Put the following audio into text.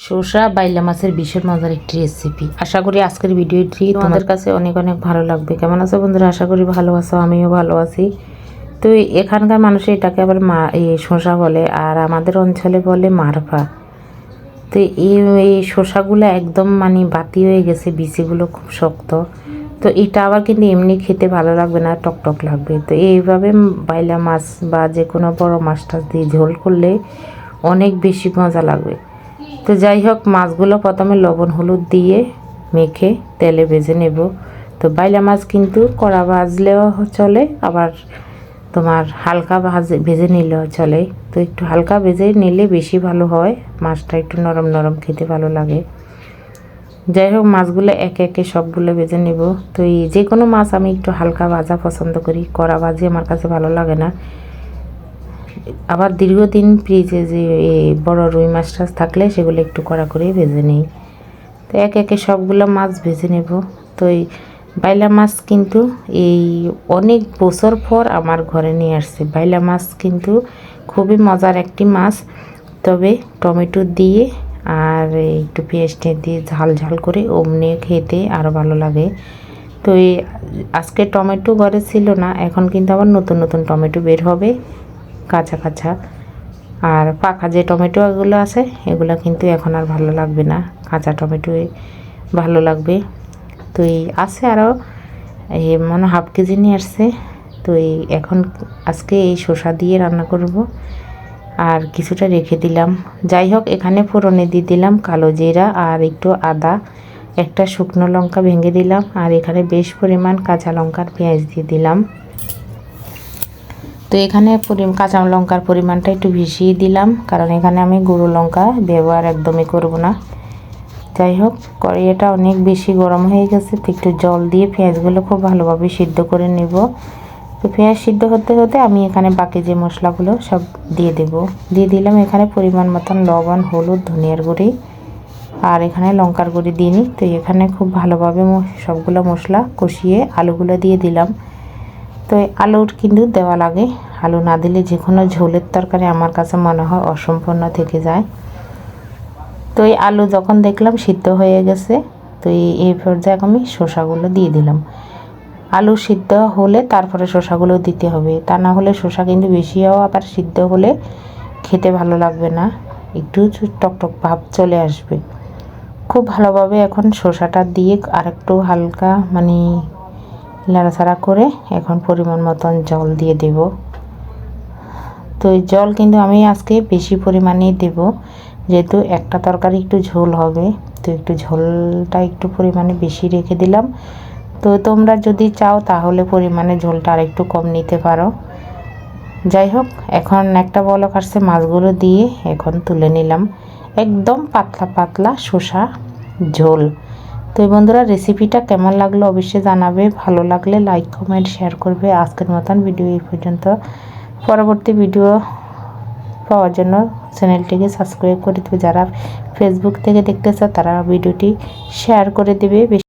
শসা বাইলা মাছের বিশাল মজার একটি রেসিপি। আশা করি আজকের ভিডিওটি তোমাদের কাছে অনেক অনেক ভালো লাগবে। কেমন আছো বন্ধুরা? আশা করি ভালো আছো, আমিও ভালো আছি। তো এখানকার মানুষ এটাকে আবার শসা বলে, আর আমাদের অঞ্চলে বলে মারফা। তো এই শসাগুলো একদম বাতি হয়ে গেছে, বিচিগুলো খুব শক্ত। তো এটা আবার কিন্তু এমনি খেতে ভালো লাগবে না, টক টক লাগবে। তো এইভাবে বাইলা মাছ বা যে কোনো বড় মাছ টাছ দিয়ে ঝোল করলে অনেক বেশি মজা লাগবে। তো যাই হোক, মাছগুলো প্রথমে লবণ হলুদ দিয়ে মেখে তেলে ভেজে নেব। তো বাইলা মাছ কিন্তু কড়া ভাজলেও চলে, আবার তোমার হালকা ভেজে নিলেও চলে। তো একটু হালকা ভেজে নিলে বেশি ভালো হয়, মাছটা একটু নরম নরম খেতে ভালো লাগে। যাই হোক, মাছগুলো একে একে সবগুলো ভেজে নেব। তো এই যে কোনো মাছ আমি একটু হালকা ভাজা পছন্দ করি, কড়া ভাজি আমার কাছে ভালো লাগে না। আবার দীর্ঘদিন ফ্রিজে যে বড় রুই মাছ টাছ থাকলে সেগুলো একটু কড়া করে ভেজে নিই। তো একে একে সবগুলো মাছ ভেজে নেব। তো এই বাইলা মাছ কিন্তু এই অনেক বছর পর আমার ঘরে নিয়ে আসছে। বাইলা মাছ কিন্তু খুবই মজার একটি মাছ, তবে টমেটো দিয়ে আর একটু পেঁয়াজ দিয়ে ঝাল ঝাল করে অমনি খেতে আরও ভালো লাগে। তো এই আজকে টমেটো ঘরে ছিল না, এখন কিন্তু আবার নতুন নতুন টমেটো বের হবে, কাঁচা কাঁচা। আর পাকা যে টমেটো এগুলো আছে, এগুলো কিন্তু এখন আর ভালো লাগবে না, কাঁচা টমেটোই ভালো লাগবে। তো এই আছে আরও এই হাফ কেজি নিয়ে আসছে। তো এই এখন আজকে এই শসা দিয়ে রান্না করব, আর কিছুটা রেখে দিলাম। যাই হোক, এখানে ফোড়নে দিয়ে দিলাম কালো জিরা আর একটু আদা, একটা শুকনো লঙ্কা ভেঙে দিলাম, আর এখানে বেশ পরিমাণ কাঁচা লঙ্কার পেঁয়াজ দিয়ে দিলাম। তো এখানে কাঁচা লঙ্কার পরিমাণটা একটু বেশিয়ে দিলাম, কারণ এখানে আমি গুঁড়ো লঙ্কা ব্যবহার একদমই করব না। যাই হোক, কড়াইটা অনেক বেশি গরম হয়ে গেছে, তো একটু জল দিয়ে পেঁয়াজগুলো খুব ভালোভাবে সিদ্ধ করে নেব। তো পেঁয়াজ সিদ্ধ হতে হতে আমি এখানে বাকি যে মশলাগুলো সব দিয়ে দিলাম এখানে পরিমাণ মতন লবণ, হলুদ, ধনিয়ার গুঁড়ি, আর এখানে লঙ্কার গুঁড়ি দিইনি। তো এখানে খুব ভালোভাবে সবগুলো মশলা কষিয়ে আলুগুলো দিয়ে দিলাম। তো আলুর কিন্তু দেওয়া লাগে, আলু না দিলে যে কোনো ঝোলের তরকারি আমার কাছে মনে হয় অসম্পূর্ণ থেকে যায়। তো এই আলু যখন দেখলাম সিদ্ধ হয়ে গেছে, তো এই পর্যায়ে আমি শসাগুলো দিয়ে দিলাম। আলু সিদ্ধ হলে তারপরে শসাগুলো দিতে হবে, তা না হলে শসা কিন্তু বেশিও আবার সিদ্ধ হলে খেতে ভালো লাগবে না, একটু টকটক ভাব চলে আসবে। খুব ভালোভাবে এখন শসাটা দিয়ে আরেকটু হালকা নাড়াচাড়া করে এখন পরিমাণ মতন জল দিয়ে দেব। তো এই জল কিন্তু আমি আজকে বেশি পরিমাণেই দেব, যেহেতু একটা তরকারি একটু ঝোল হবে। তো একটু ঝোলটা একটু পরিমাণে বেশি রেখে দিলাম। তো তোমরা যদি চাও তাহলে পরিমাণে ঝোলটা আর একটু কম নিতে পারো। যাই হোক, এখন একটা বলক আসছে, মাছগুলো দিয়ে এখন তুলে নিলাম। একদম পাতলা পাতলা শসা ঝোল। তো বন্ধুরা, রেসিপিটা কেমন লাগলো অবশ্যই জানাবে, ভালো লাগলে লাইক কমেন্ট শেয়ার করবে। আজকের মতন ভিডিও এই পর্যন্ত। পরবর্তী ভিডিও পাওয়ার জন্য চ্যানেলটিকে সাবস্ক্রাইব করে দেবে। যারা ফেসবুক থেকে দেখতেছে তারা ভিডিওটি শেয়ার করে দেবে।